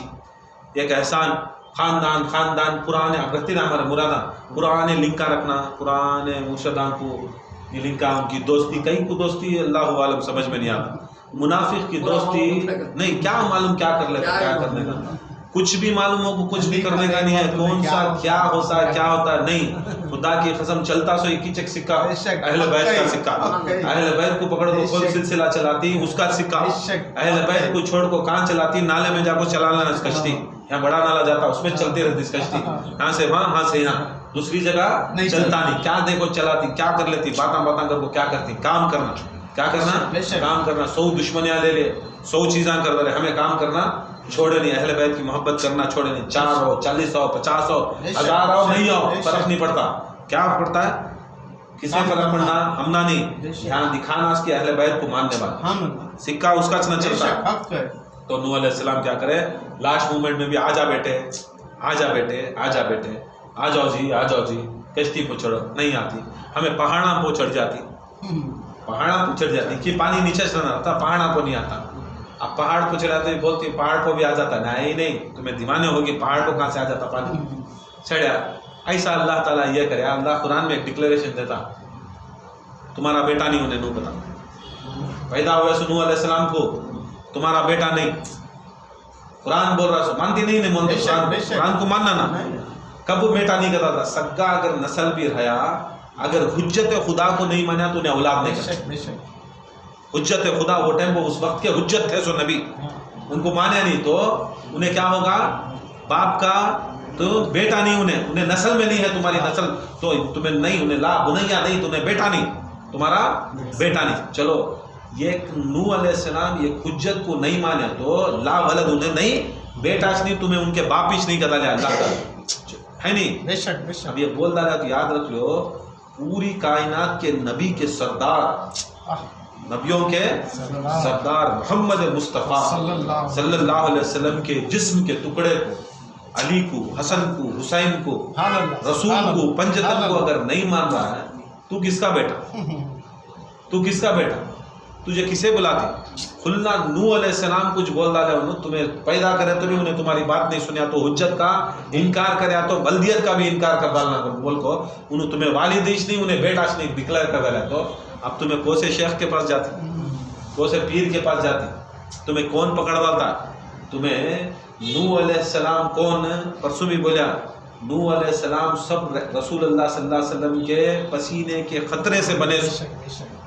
ایک احسان. خاندان پرانے اگرتی نہ ہمارے مرادہ پرانے لنکا رکھنا, پرانے مرشدان کو یہ لنکا, ان کی دوستی, کئی کو دوستی اللہ عالم سمجھ میں نہیں آتا. منافق کی دوستی نہیں, کیا معلوم کیا کر لیتا, کیا کرنے کا کچھ بھی معلوم ہو, کچھ بھی کرنے کا نہیں ہے. کون سا کیا ہوتا ہے نہیں. خدا کی قسم چلتا سو ایک ہی چک سکہ, اہل بیت کا سکہ. اہل بیت کو پکڑ کو خود سلسلہ چلاتی, اس کا سکہ. اہل بیت کو چھوڑ کو کہاں چلاتی, نالے میں جا کو چلانا اس کشتی. یہاں بڑا نالا جاتا اس میں چلتی رہتی اس کشتی, یہاں سے وہاں سے یہاں, دوسری جگہ چلتا نہیں. کیا دیکھو چلاتی, کیا کر لیتی, باتاں کر کو کیا کرتی. کام کرنا, کام کرنا. 100 دشمنیاں لے لے, 100 چیزاں کر رہے, ہمیں کام کرنا چھوڑے نہیں. اہل بیت کی محبت کرنا چھوڑے نہیں. 4 ہو, 40 ہو, 50 ہو, 1000 ہو, نہیں ہو, فرق نہیں پڑتا. کیا پڑتا ہے, کس میں فرق پڑنا, ہمنا نہیں. یہاں دکھانا اس کے اہل بیت کو ماننے والا, سکہ اس کا نہ چلتا. تو نوح علیہ السلام کیا کرے, لاسٹ مومنٹ میں بھی آ جا بیٹے, آ جاؤ جی, کشتی کو چھوڑو. نہیں آتی, ہمیں پہاڑاں کو چڑھ جاتی, کہ پانی نیچے سے نہ آتا, پہاڑاں کو نہیں آتا. اب پہاڑ کو چڑھاتے بولتی پہاڑ کو بھی آ جاتا, نہیں, تمہیں دیوانے ہوگی, پہاڑ کو کہاں سے آ جاتا پانی, چڑھا. ایسا اللہ تعالیٰ یہ کرے. اللہ قرآن میں ایک ڈکلیریشن دیتا, تمہارا بیٹا نہیں انہیں نو پتا, پیدا ہوئے سو نوح علیہ السلام کو, تمہارا بیٹا نہیں. قرآن بول رہا سو, مانتی نہیں, قرآن کو ماننا نا. کب وہ بیٹا نہیں کرتا تھا, سگا اگر نسل بھی رہا, اگر حجت خدا کو نہیں مانا تو انہیں اولاد نہیں کرتا. حجت خدا وہ ٹائم, وہ اس وقت کے حجت تھے سو نبی, ان کو مانے نہیں تو انہیں کیا ہوگا, باپ کا تو بیٹا نہیں, انہیں نسل میں نہیں ہے تمہاری نسل, تو تمہیں نہیں, انہیں لا بنیا نہیں, تمہیں بیٹا نہیں, تمہارا بیٹا نہیں. چلو یہ نوح علیہ السلام یہ حجت کو نہیں مانے تو لا ولد انہیں نہیں, بیٹا نہیں, تمہیں ان کے باپش نہیں کرتا لیا اللہ کا ہے نہیں. اب یہ بول رہا ہے تو یاد رکھ لو, پوری کائنات کے نبی کے سردار, نبیوں کے سردار محمد مصطفیٰ صلی اللہ علیہ وسلم کے جسم کے ٹکڑے کو, علی کو, حسن کو, حسین کو, رسول کو, پنجتن کو اگر نہیں مان رہا ہے, تو کس کا بیٹا, تجھے کسے بلاتی. کھلنا نوح علیہ السلام کچھ بول ڈالے, انہوں تمہیں پیدا کرے تو بھی انہیں تمہاری بات نہیں سنیا, تو حجت کا انکار کرے, تو ولدیت کا بھی انکار کر ڈالنا بول کو, انہوں تمہیں والدیش نہیں, انہیں بیٹاش نہیں ڈکلیئر کر ڈالا. تو اب تمہیں کوسے شیخ کے پاس جاتی, کوسے پیر کے پاس جاتی, تمہیں کون پکڑ ڈالتا, تمہیں نوح علیہ السلام کون, پرسوں بھی بولیا, نوح علیہ السلام سب رسول اللہ صلی اللہ علیہ وسلم کے پسینے کے خطرے سے بنے.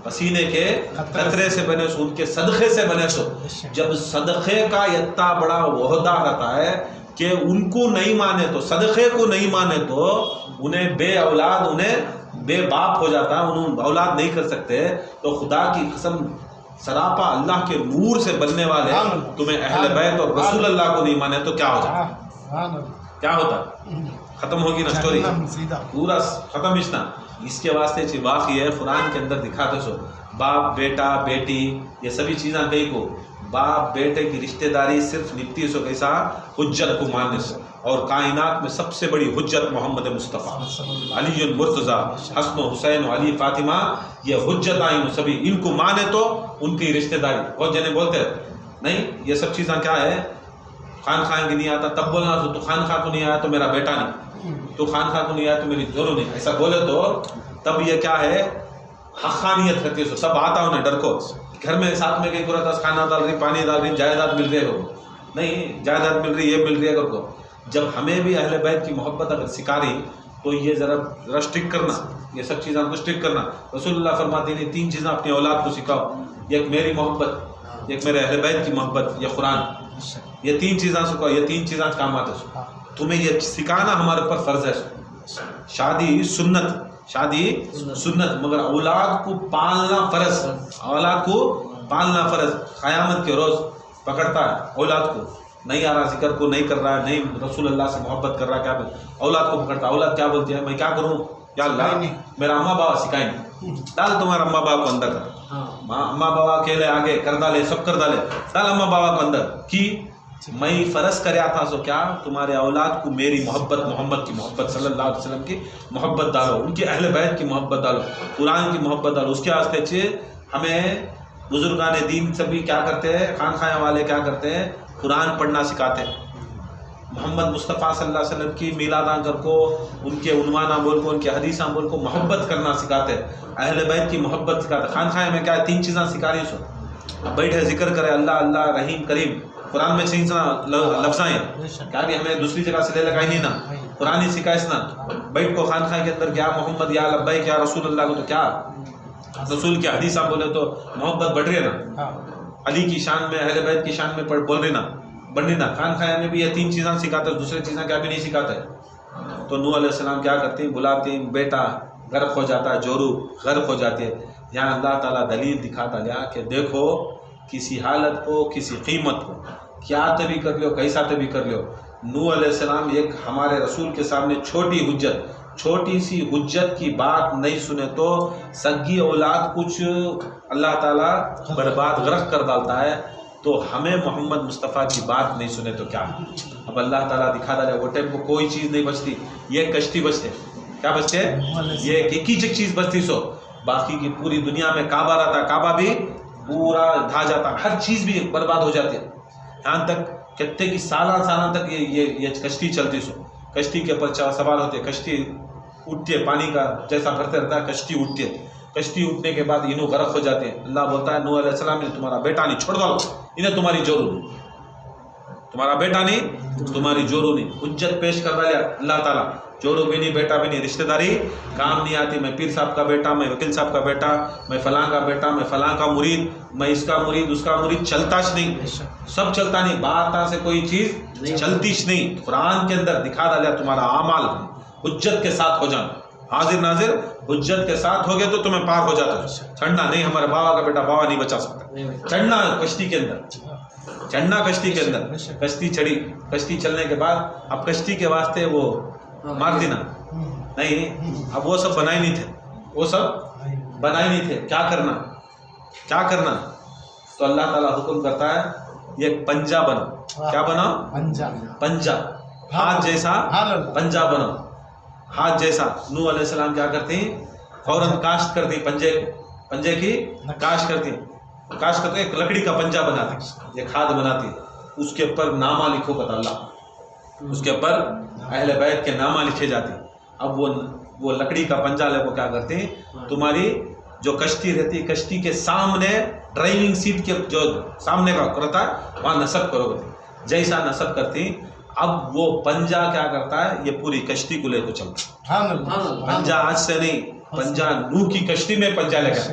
پسینے کے قطرے سے بنے سو، ان کے صدقے سے بنے سو. جب صدقے کا اتنا بڑا عہدہ رہتا ہے کہ ان کو نہیں مانے تو، صدقے کو نہیں مانے تو انہیں بے اولاد، انہیں بے باپ ہو جاتا ہے، انہوں اولاد نہیں کر سکتے. تو خدا کی قسم سراپا اللہ کے نور سے بننے والے تمہیں اہل بیت اور رسول اللہ کو نہیں مانے تو کیا ہو جاتا؟ کیا ہوتا؟ ختم ہوگی نا سٹوری، پورا ختم اشنا. اس کے واسطے چی واقعی ہے قرآن کے اندر دکھاتے سو باپ بیٹا بیٹی یہ سبھی چیزاں کئی کو باپ بیٹے کی رشتہ داری صرف نپتی سو کیسا حجت کو ماننے سے. اور کائنات میں سب سے بڑی حجت محمد مصطفیٰ علی المرتضیٰ حسن و حسین و علی فاطمہ، یہ حجت آئیں سبھی ان کو مانے تو ان کی رشتہ داری. بہت جنے بولتے ہیں نہیں یہ سب چیزاں کیا ہے، خان خواہ کی نہیں آتا تب بولنا تو خان خواہ کو نہیں آیا تو میرا بیٹا نہیں، تو خان خواہ کو نہیں آیا تو میری جورو نہیں، ایسا بولے تو تب یہ کیا ہے حقانیت رکھتے سو. تب آتا انہیں ڈر کو گھر میں ساتھ میں کہیں پورا دس کھانا ڈال رہی پانی ڈال رہی جائیداد مل رہی ہے کو نہیں، جائیداد مل رہی یہ مل رہی ہے کو. جب ہمیں بھی اہل بیت کی محبت اگر سکھا رہی تو یہ ذرا اسٹرک کرنا، یہ سب چیزیں کو اسٹرک کرنا. رسول اللہ فرماتے ہیں 3 چیزیں اپنی اولاد کو سکھاؤ، ایک میری محبت، ایک میرے اہل بیت کی محبت، یہ قرآن. یہ 3 چیزیں سکھاؤ، یہ 3 چیزیں کام آتے سو. تمہیں یہ سکھانا ہمارے اوپر فرض ہے. شادی سنت، شادی سنت، مگر اولاد کو پالنا فرض، اولاد کو پالنا فرض. قیامت کے روز پکڑتا ہے اولاد کو، نہیں آ رہا ذکر کو نہیں کر رہا ہے، نہیں رسول اللہ سے محبت کر رہا ہے، کیا اولاد کو پکڑتا. اولاد کیا بولتی ہے میں کیا کروں یا اللہ میرا اماں بابا سکھائیں گے، ڈال تمہارا اماں بابا کو اندر کر، اماں بابا اکیلے آگے کر ڈالے سب کر ڈالے، ڈال اماں بابا کو اندر کی میں فرض کریا تھا سو کیا تمہارے اولاد کو میری محبت، محمد کی محبت صلی اللہ علیہ وسلم کی محبت ڈالو، ان کے اہل بیت کی محبت ڈالو، قرآن کی محبت ڈالو. اس کے واسطے چاہیے ہمیں بزرگان دین سبھی کیا کرتے ہیں، خان خواہ والے کیا کرتے ہیں قرآن پڑھنا سکھاتے ہیں. محمد مصطفیٰ صلی اللہ علیہ وسلم کی میلاداں کر کو، ان کے عنوانہ بول کو، ان کے حدیثاں بول کو محبت کرنا سکھاتے ہیں، اہل بیت کی محبت سکھاتے. خان خواہ میں کیا ہے 3 چیزیں سکھا رہی سو. اب بیٹھے ذکر کرے اللہ اللہ رحیم کریم، قرآن میں 6 لفظ ہیں، کیا بھی ہمیں دوسری جگہ سے لے لگائی نہیں نا، قرآن ہی سکھائے نا. بیٹھ کو خان خواہ کے اندر کیا محمد یا لبیک یا رسول اللہ کو، تو کیا رسول کی حدیثاں بولے تو محبت بڑھ رہی ہے نا. علی کی شان میں اہل بیت کی شان میں بول رہی نا، بڑھ رہی نا. خان خواہ میں بھی یہ 3 چیزیں سکھاتے، دوسری چیزیں کیا بھی نہیں سکھاتے. تو نوح علیہ السلام کیا کرتے ہیں، بلاتے ہیں، بیٹا غرق ہو جاتا ہے، جورو غرق ہو جاتے ہیں. یہاں اللہ تعالیٰ دلیل دکھاتا گیا کہ دیکھو کسی حالت کو، کسی قیمت کو کیا تبھی کر لو، کیسا تبھی کر لو. نوح علیہ السلام ایک ہمارے رسول کے سامنے چھوٹی سی حجت کی بات نہیں سنے تو سگی اولاد کچھ اللہ تعالیٰ برباد غرق کر ڈالتا ہے. تو ہمیں محمد مصطفیٰ کی بات نہیں سنے تو کیا. اب اللہ تعالیٰ دکھا دے وہ ٹائم کو کوئی چیز نہیں بچتی، یہ کشتی بچتے، کیا بچتے، یہ ایک ہی چیز بچتی سو. باقی کی پوری دنیا میں کعبہ رہتا، کعبہ بھی پورا ڈھا جاتا، ہر چیز بھی برباد ہو جاتی ہے. یہاں تک کتنے کی سالہ تک یہ کشتی چلتی سو. کشتی کے اوپر سوار ہوتے، کشتی اٹھتی ہے، پانی کا جیسا بھرتے رہتا ہے کشتی اٹھتی ہے. کشتی اٹھنے کے بعد انہوں غرق ہو جاتے ہیں. اللہ بولتا ہے نوح علیہ السلام نے تمہارا بیٹا نہیں، چھوڑ دو انہیں، تمہاری جورو نہیں، تمہارا بیٹا نہیں، تمہاری جورو نہیں. حجت پیش کر دیا اللہ تعالیٰ، جورو بھی نہیں، بیٹا بھی نہیں، رشتہ داری کام نہیں آتی. میں پیر صاحب کا بیٹا، میں وکیل صاحب کا بیٹا، میں فلاں کا بیٹا، میں فلاں کا مرید، میں اس کا مرید، اس کا مرید، چلتاش نہیں، سب چلتا نہیں، بات سے کوئی چیز چلتیش نہیں. قرآن کے اندر دکھا ڈالا تمہارا اعمال حجت کے ساتھ ہو جانا، حاضر ناظر حجت کے ساتھ ہو گئے تو تمہیں پار ہو جاتا. چڑھنا نہیں، ہمارے بابا کا بیٹا بابا نہیں بچا سکتا. چڑھنا کشتی کے اندر، چڑھنا کشتی کے اندر. کشتی چڑھی، کشتی چلنے کے بعد اب کشتی کے واسطے وہ مار دینا نہیں، اب وہ سب بنائے نہیں تھے، وہ سب بنائے نہیں تھے. کیا کرنا تو اللہ تعالیٰ حکم کرتا ہے یہ پنجہ بنو. کیا بناؤ؟ پنجہ، ہاتھ جیسا پنجہ بناؤ، ہاتھ جیسا. نوح علیہ السلام کیا کرتے ہیں فوراً کاشت کرتے ہیں، پنجے کی کاشت کرتے ہیں، ایک لکڑی کا پنجہ بناتے ہیں، یہ کھاد بناتی ہے. اس کے اوپر نامہ لکھو بتا اللہ، اس کے اوپر اہل بیت کے نامہ لکھے جاتے ہیں. اب وہ لکڑی کا پنجہ لے کو کیا کرتے ہیں، تمہاری جو کشتی رہتی ہے کشتی کے سامنے ڈرائیونگ سیٹ کے جو سامنے کا رہتا ہے وہاں نصب کرو گے. جیسا نصب کرتی اب وہ پنجہ کیا کرتا ہے، یہ پوری کشتی کو لے کو چلتا. پنجہ آج سے نہیں، پنجہ نوح کی کشتی میں پنجہ لے کر